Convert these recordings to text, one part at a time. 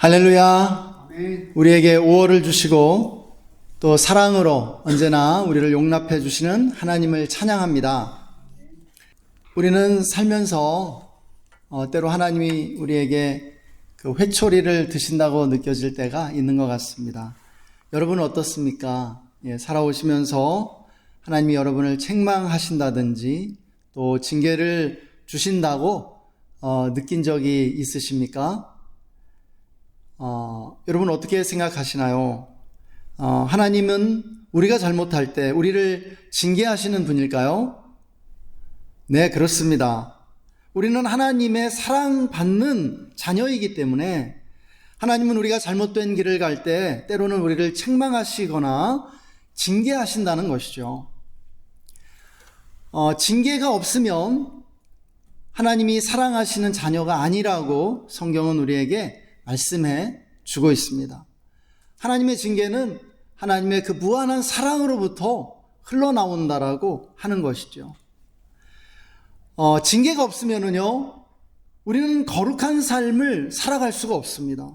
할렐루야. 아멘. 우리에게 5월을 주시고 또 사랑으로 언제나 우리를 용납해 주시는 하나님을 찬양합니다. 우리는 살면서 때로 하나님이 우리에게 그 회초리를 드신다고 느껴질 때가 있는 것 같습니다. 여러분은 어떻습니까? 살아오시면서 하나님이 여러분을 책망하신다든지 또 징계를 주신다고 느낀 적이 있으십니까? 여러분 어떻게 생각하시나요? 하나님은 우리가 잘못할 때 우리를 징계하시는 분일까요? 네, 그렇습니다. 우리는 하나님의 사랑받는 자녀이기 때문에 하나님은 우리가 잘못된 길을 갈 때 때로는 우리를 책망하시거나 징계하신다는 것이죠. 징계가 없으면 하나님이 사랑하시는 자녀가 아니라고 성경은 우리에게 말씀해 주고 있습니다. 하나님의 징계는 하나님의 그 무한한 사랑으로부터 흘러나온다라고 하는 것이죠. 징계가 없으면은요, 우리는 거룩한 삶을 살아갈 수가 없습니다.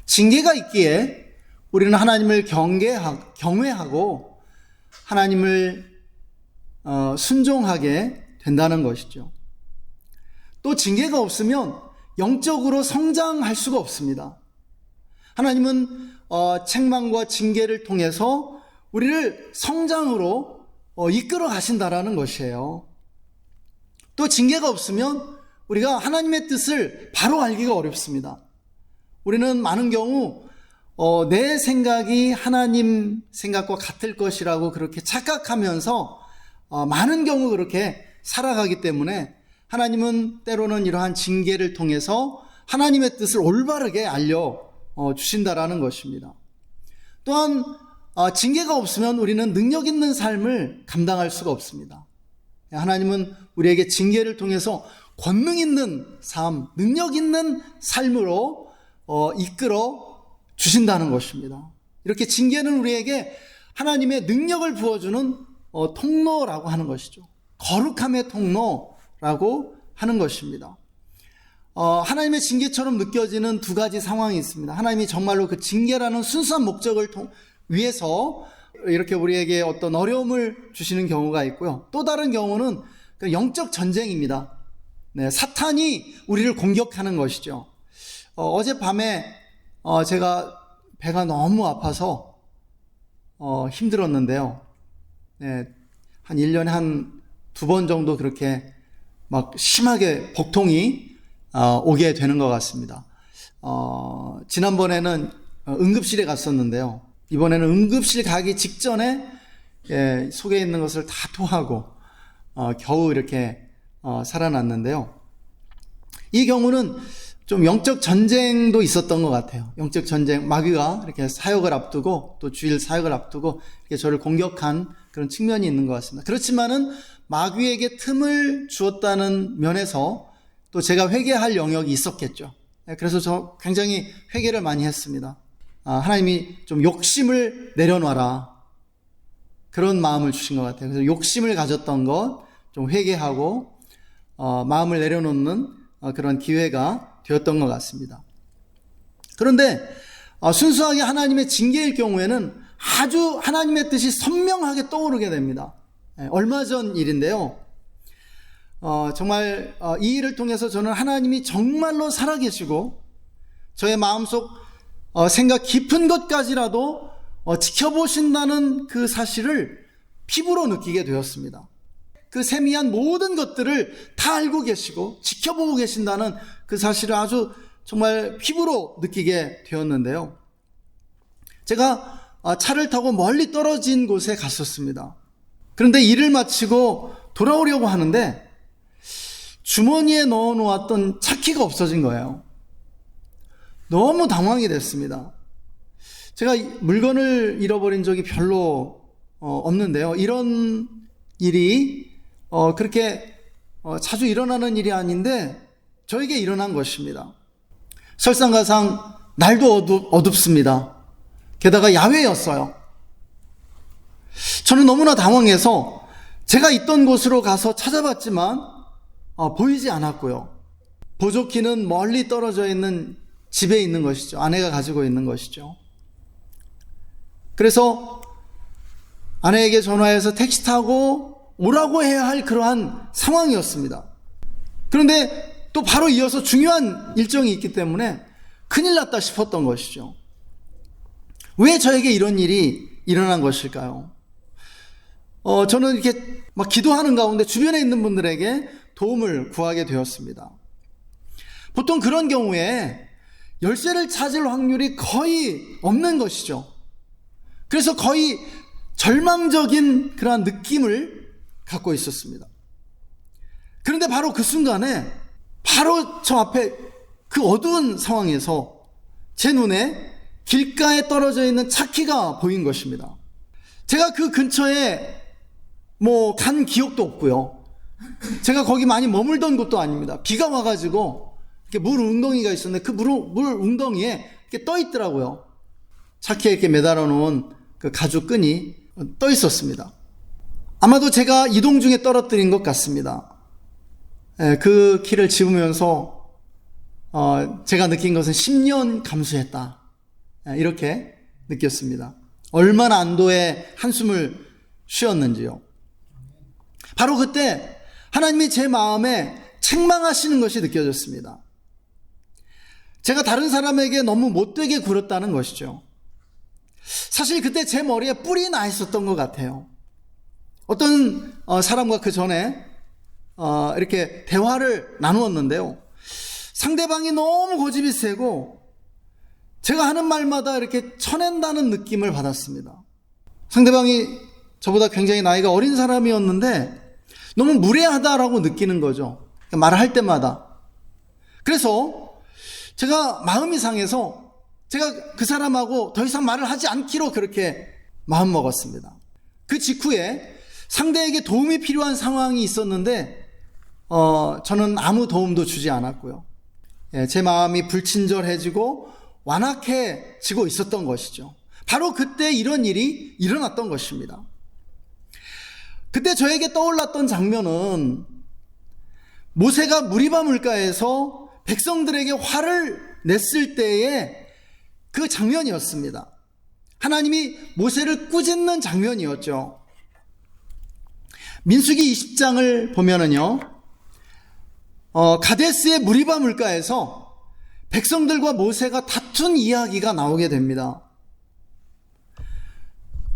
징계가 있기에 우리는 하나님을 경외하고 하나님을 순종하게 된다는 것이죠. 또 징계가 없으면 영적으로 성장할 수가 없습니다. 하나님은 책망과 징계를 통해서 우리를 성장으로 이끌어 가신다라는 것이에요. 또 징계가 없으면 우리가 하나님의 뜻을 바로 알기가 어렵습니다. 우리는 많은 경우 내 생각이 하나님 생각과 같을 것이라고 그렇게 착각하면서 많은 경우 그렇게 살아가기 때문에 하나님은 때로는 이러한 징계를 통해서 하나님의 뜻을 올바르게 알려주신다라는 것입니다. 또한 징계가 없으면 우리는 능력 있는 삶을 감당할 수가 없습니다. 하나님은 우리에게 징계를 통해서 권능 있는 삶, 능력 있는 삶으로 이끌어 주신다는 것입니다. 이렇게 징계는 우리에게 하나님의 능력을 부어주는 통로라고 하는 것이죠. 거룩함의 통로라고 하는 것입니다. 하나님의 징계처럼 느껴지는 두 가지 상황이 있습니다. 하나님이 정말로 그 징계라는 순수한 목적을 위해서 이렇게 우리에게 어떤 어려움을 주시는 경우가 있고요. 또 다른 경우는 영적 전쟁입니다. 네, 사탄이 우리를 공격하는 것이죠. 어젯밤에 제가 배가 너무 아파서 힘들었는데요. 네, 한 1년에 한 2번 정도 그렇게 막 심하게 복통이 오게 되는 것 같습니다. 지난번에는 응급실에 갔었는데요. 이번에는 응급실 가기 직전에 속에 있는 것을 다 토하고 겨우 이렇게 살아났는데요. 이 경우는 좀 영적 전쟁도 있었던 것 같아요. 영적 전쟁, 마귀가 이렇게 사역을 앞두고 또 주일 사역을 앞두고 이렇게 저를 공격한 그런 측면이 있는 것 같습니다. 그렇지만은 마귀에게 틈을 주었다는 면에서 또 제가 회개할 영역이 있었겠죠. 그래서 저 굉장히 회개를 많이 했습니다. 하나님이 좀 욕심을 내려놔라, 그런 마음을 주신 것 같아요. 그래서 욕심을 가졌던 것 좀 회개하고 마음을 내려놓는 그런 기회가 되었던 것 같습니다. 그런데 순수하게 하나님의 징계일 경우에는 아주 하나님의 뜻이 선명하게 떠오르게 됩니다. 얼마 전 일인데요. 정말 이 일을 통해서 저는 하나님이 정말로 살아계시고 저의 마음속 생각 깊은 것까지라도 지켜보신다는 그 사실을 피부로 느끼게 되었습니다. 그 세미한 모든 것들을 다 알고 계시고 지켜보고 계신다는 그 사실을 아주 정말 피부로 느끼게 되었는데요. 제가 차를 타고 멀리 떨어진 곳에 갔었습니다. 그런데 일을 마치고 돌아오려고 하는데 주머니에 넣어놓았던 차키가 없어진 거예요. 너무 당황이 됐습니다. 제가 물건을 잃어버린 적이 별로 없는데요. 이런 일이 그렇게 자주 일어나는 일이 아닌데 저에게 일어난 것입니다. 설상가상 날도 어둡습니다. 게다가 야외였어요. 저는 너무나 당황해서 제가 있던 곳으로 가서 찾아봤지만 보이지 않았고요. 보조키는 멀리 떨어져 있는 집에 있는 것이죠. 아내가 가지고 있는 것이죠. 그래서 아내에게 전화해서 택시 타고 오라고 해야 할 그러한 상황이었습니다. 그런데 또 바로 이어서 중요한 일정이 있기 때문에 큰일 났다 싶었던 것이죠. 왜 저에게 이런 일이 일어난 것일까요? 저는 이렇게 막 기도하는 가운데 주변에 있는 분들에게 도움을 구하게 되었습니다. 보통 그런 경우에 열쇠를 찾을 확률이 거의 없는 것이죠. 그래서 거의 절망적인 그러한 느낌을 갖고 있었습니다. 그런데 바로 그 순간에 바로 저 앞에 그 어두운 상황에서 제 눈에 길가에 떨어져 있는 차키가 보인 것입니다. 제가 그 근처에 간 기억도 없고요. 제가 거기 많이 머물던 곳도 아닙니다. 비가 와가지고 이렇게 물 웅덩이가 있었는데 그 물 웅덩이에 이렇게 떠 있더라고요. 차키에 이렇게 매달아 놓은 그 가죽 끈이 떠 있었습니다. 아마도 제가 이동 중에 떨어뜨린 것 같습니다. 그 키를 집으면서 제가 느낀 것은 10년 감수했다. 이렇게 느꼈습니다. 얼마나 안도의 한숨을 쉬었는지요. 바로 그때 하나님이 제 마음에 책망하시는 것이 느껴졌습니다. 제가 다른 사람에게 너무 못되게 굴었다는 것이죠. 사실 그때 제 머리에 뿔이 나 있었던 것 같아요. 어떤 사람과 그 전에 이렇게 대화를 나누었는데요. 상대방이 너무 고집이 세고 제가 하는 말마다 이렇게 쳐낸다는 느낌을 받았습니다. 상대방이 저보다 굉장히 나이가 어린 사람이었는데 너무 무례하다라고 느끼는 거죠. 말을 할 때마다. 그래서 제가 마음이 상해서 제가 그 사람하고 더 이상 말을 하지 않기로 그렇게 마음먹었습니다. 그 직후에 상대에게 도움이 필요한 상황이 있었는데 저는 아무 도움도 주지 않았고요. 제 마음이 불친절해지고 완악해지고 있었던 것이죠. 바로 그때 이런 일이 일어났던 것입니다. 그때 저에게 떠올랐던 장면은 모세가 무리바 물가에서 백성들에게 화를 냈을 때의 그 장면이었습니다. 하나님이 모세를 꾸짖는 장면이었죠. 민수기 20장을 보면은요, 가데스의 무리바 물가에서 백성들과 모세가 다툰 이야기가 나오게 됩니다.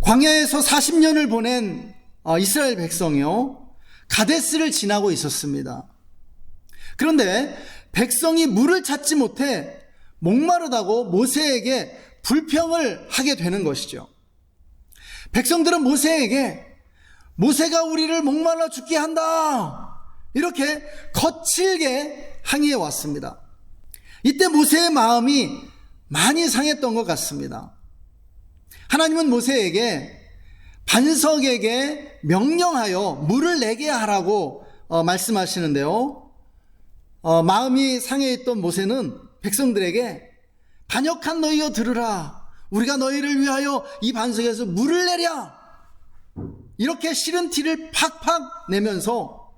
광야에서 40년을 보낸 이스라엘 백성이요, 가데스를 지나고 있었습니다. 그런데 백성이 물을 찾지 못해 목마르다고 모세에게 불평을 하게 되는 것이죠. 백성들은 모세에게 모세가 우리를 목말라 죽게 한다, 이렇게 거칠게 항의해 왔습니다. 이때 모세의 마음이 많이 상했던 것 같습니다. 하나님은 모세에게 반석에게 명령하여 물을 내게 하라고 말씀하시는데요. 마음이 상해있던 모세는 백성들에게 반역한 너희여 들으라, 우리가 너희를 위하여 이 반석에서 물을 내랴, 이렇게 싫은 티를 팍팍 내면서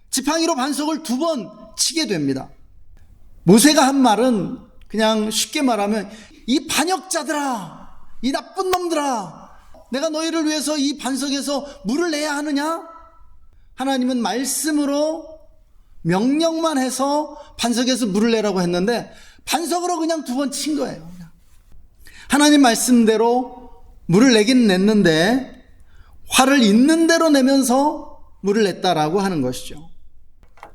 지팡이로 반석을 2번 치게 됩니다. 모세가 한 말은 그냥 쉽게 말하면 이 반역자들아, 이 나쁜 놈들아, 내가 너희를 위해서 이 반석에서 물을 내야 하느냐? 하나님은 말씀으로 명령만 해서 반석에서 물을 내라고 했는데 반석으로 그냥 2번 친 거예요. 하나님 말씀대로 물을 내긴 냈는데 화를 있는 대로 내면서 물을 냈다라고 하는 것이죠.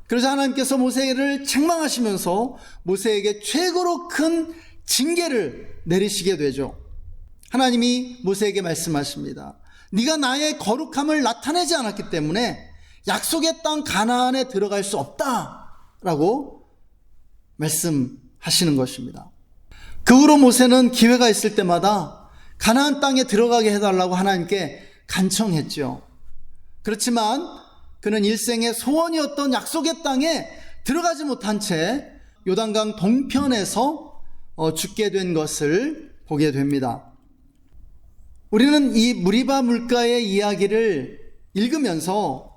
그래서 하나님께서 모세를 책망하시면서 모세에게 최고로 큰 징계를 내리시게 되죠. 하나님이 모세에게 말씀하십니다. 네가 나의 거룩함을 나타내지 않았기 때문에 약속의 땅 가나안에 들어갈 수 없다라고 말씀하시는 것입니다. 그 후로 모세는 기회가 있을 때마다 가나안 땅에 들어가게 해달라고 하나님께 간청했죠. 그렇지만 그는 일생의 소원이었던 약속의 땅에 들어가지 못한 채 요단강 동편에서 죽게 된 것을 보게 됩니다. 우리는 이 무리바 물가의 이야기를 읽으면서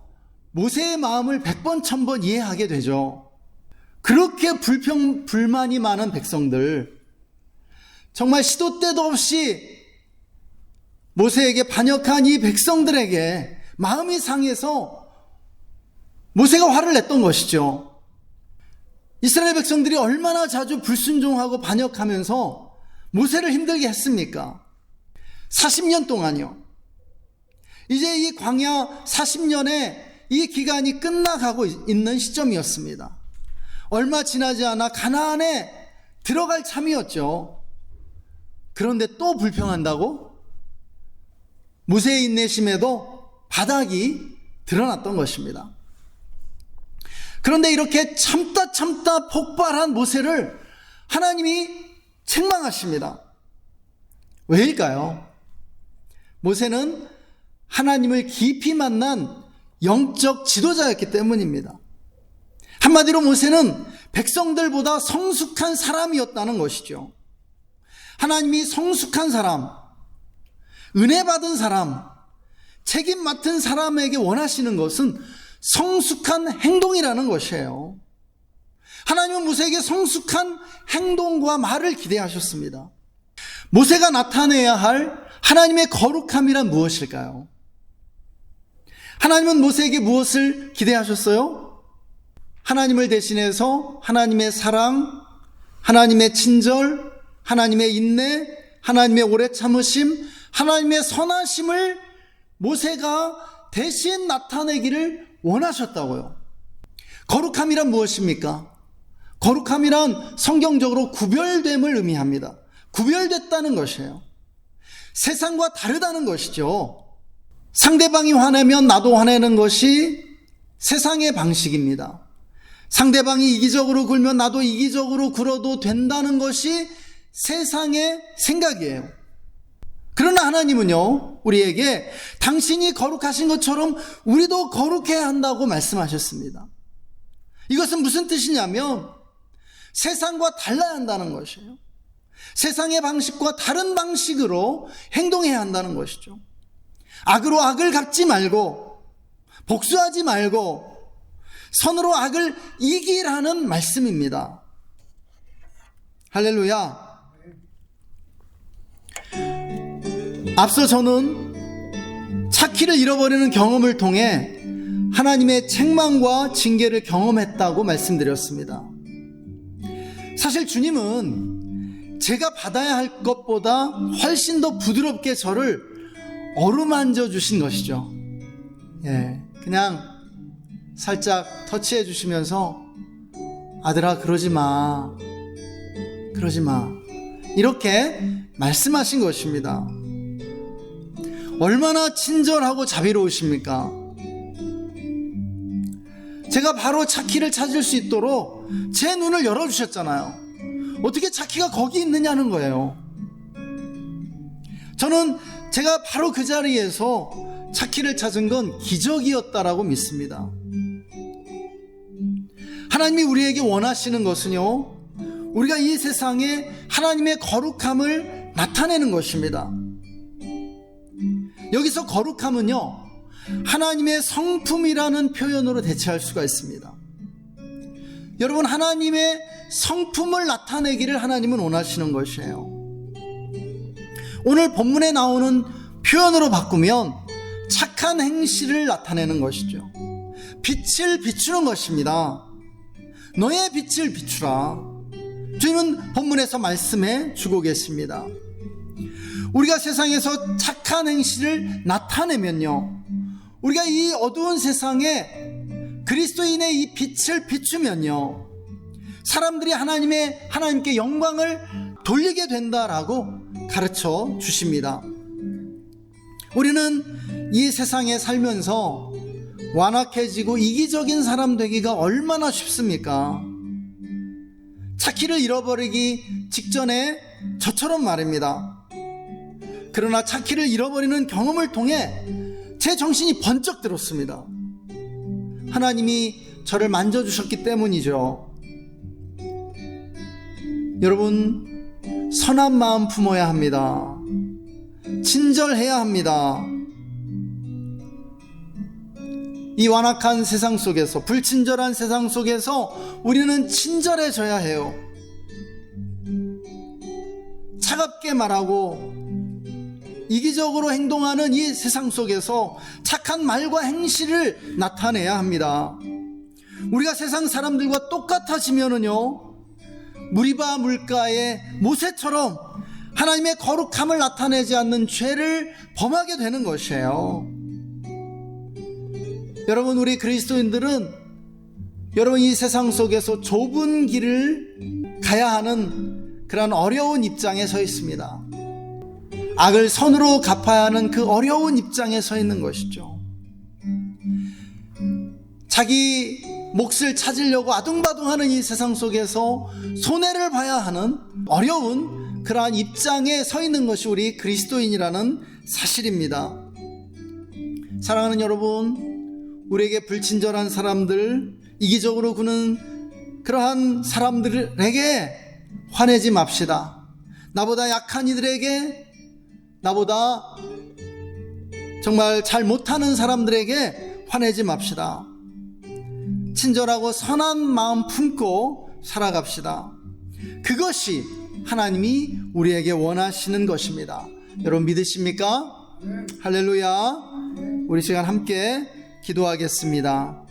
모세의 마음을 100번 1000번 이해하게 되죠. 그렇게 불만이 많은 백성들, 정말 시도 때도 없이 모세에게 반역한 이 백성들에게 마음이 상해서 모세가 화를 냈던 것이죠. 이스라엘 백성들이 얼마나 자주 불순종하고 반역하면서 모세를 힘들게 했습니까? 40년 동안요. 이제 이 광야 40년의 이 기간이 끝나가고 있는 시점이었습니다. 얼마 지나지 않아 가나안에 들어갈 참이었죠. 그런데 또 불평한다고? 모세의 인내심에도 바닥이 드러났던 것입니다. 그런데 이렇게 참다 폭발한 모세를 하나님이 책망하십니다. 왜일까요? 모세는 하나님을 깊이 만난 영적 지도자였기 때문입니다. 한마디로 모세는 백성들보다 성숙한 사람이었다는 것이죠. 하나님이 성숙한 사람, 은혜 받은 사람, 책임 맡은 사람에게 원하시는 것은 성숙한 행동이라는 것이에요. 하나님은 모세에게 성숙한 행동과 말을 기대하셨습니다. 모세가 나타내야 할 하나님의 거룩함이란 무엇일까요? 하나님은 모세에게 무엇을 기대하셨어요? 하나님을 대신해서 하나님의 사랑, 하나님의 친절, 하나님의 인내, 하나님의 오래 참으심, 하나님의 선하심을 모세가 대신 나타내기를 원하셨다고요. 거룩함이란 무엇입니까? 거룩함이란 성경적으로 구별됨을 의미합니다. 구별됐다는 것이에요. 세상과 다르다는 것이죠. 상대방이 화내면 나도 화내는 것이 세상의 방식입니다. 상대방이 이기적으로 굴면 나도 이기적으로 굴어도 된다는 것이 세상의 생각이에요. 그러나 하나님은요, 우리에게 당신이 거룩하신 것처럼 우리도 거룩해야 한다고 말씀하셨습니다. 이것은 무슨 뜻이냐면 세상과 달라야 한다는 것이에요. 세상의 방식과 다른 방식으로 행동해야 한다는 것이죠. 악으로 악을 갚지 말고 복수하지 말고 선으로 악을 이기라는 말씀입니다. 할렐루야. 앞서 저는 차키를 잃어버리는 경험을 통해 하나님의 책망과 징계를 경험했다고 말씀드렸습니다. 사실 주님은 제가 받아야 할 것보다 훨씬 더 부드럽게 저를 어루만져 주신 것이죠. 그냥 살짝 터치해 주시면서 아들아 그러지 마 이렇게 말씀하신 것입니다. 얼마나 친절하고 자비로우십니까? 제가 바로 차키를 찾을 수 있도록 제 눈을 열어주셨잖아요. 어떻게 차키가 거기 있느냐는 거예요. 저는 제가 바로 그 자리에서 차키를 찾은 건 기적이었다라고 믿습니다. 하나님이 우리에게 원하시는 것은요, 우리가 이 세상에 하나님의 거룩함을 나타내는 것입니다. 여기서 거룩함은요, 하나님의 성품이라는 표현으로 대체할 수가 있습니다. 여러분, 하나님의 성품을 나타내기를 하나님은 원하시는 것이에요. 오늘 본문에 나오는 표현으로 바꾸면 착한 행실을 나타내는 것이죠. 빛을 비추는 것입니다. 너의 빛을 비추라. 주님은 본문에서 말씀해 주고 계십니다. 우리가 세상에서 착한 행실을 나타내면요, 우리가 이 어두운 세상에 그리스도인의 이 빛을 비추면요, 사람들이 하나님께 영광을 돌리게 된다라고 가르쳐 주십니다. 우리는 이 세상에 살면서 완악해지고 이기적인 사람 되기가 얼마나 쉽습니까? 차키를 잃어버리기 직전에 저처럼 말입니다. 그러나 차키를 잃어버리는 경험을 통해 제 정신이 번쩍 들었습니다. 하나님이 저를 만져주셨기 때문이죠. 여러분, 선한 마음 품어야 합니다. 친절해야 합니다. 이 완악한 세상 속에서, 불친절한 세상 속에서 우리는 친절해져야 해요. 차갑게 말하고 이기적으로 행동하는 이 세상 속에서 착한 말과 행실을 나타내야 합니다. 우리가 세상 사람들과 똑같아지면은요, 무리바 물가의 모세처럼 하나님의 거룩함을 나타내지 않는 죄를 범하게 되는 것이에요. 여러분, 우리 그리스도인들은 여러분 이 세상 속에서 좁은 길을 가야 하는 그런 어려운 입장에 서 있습니다. 악을 선으로 갚아야 하는 그 어려운 입장에 서 있는 것이죠. 자기 몫을 찾으려고 아둥바둥하는 이 세상 속에서 손해를 봐야 하는 어려운 그러한 입장에 서 있는 것이 우리 그리스도인이라는 사실입니다. 사랑하는 여러분, 우리에게 불친절한 사람들, 이기적으로 구는 그러한 사람들에게 화내지 맙시다. 나보다 약한 이들에게, 나보다 정말 잘 못하는 사람들에게 화내지 맙시다. 친절하고 선한 마음 품고 살아갑시다. 그것이 하나님이 우리에게 원하시는 것입니다. 여러분 믿으십니까? 할렐루야. 우리 시간 함께 기도하겠습니다.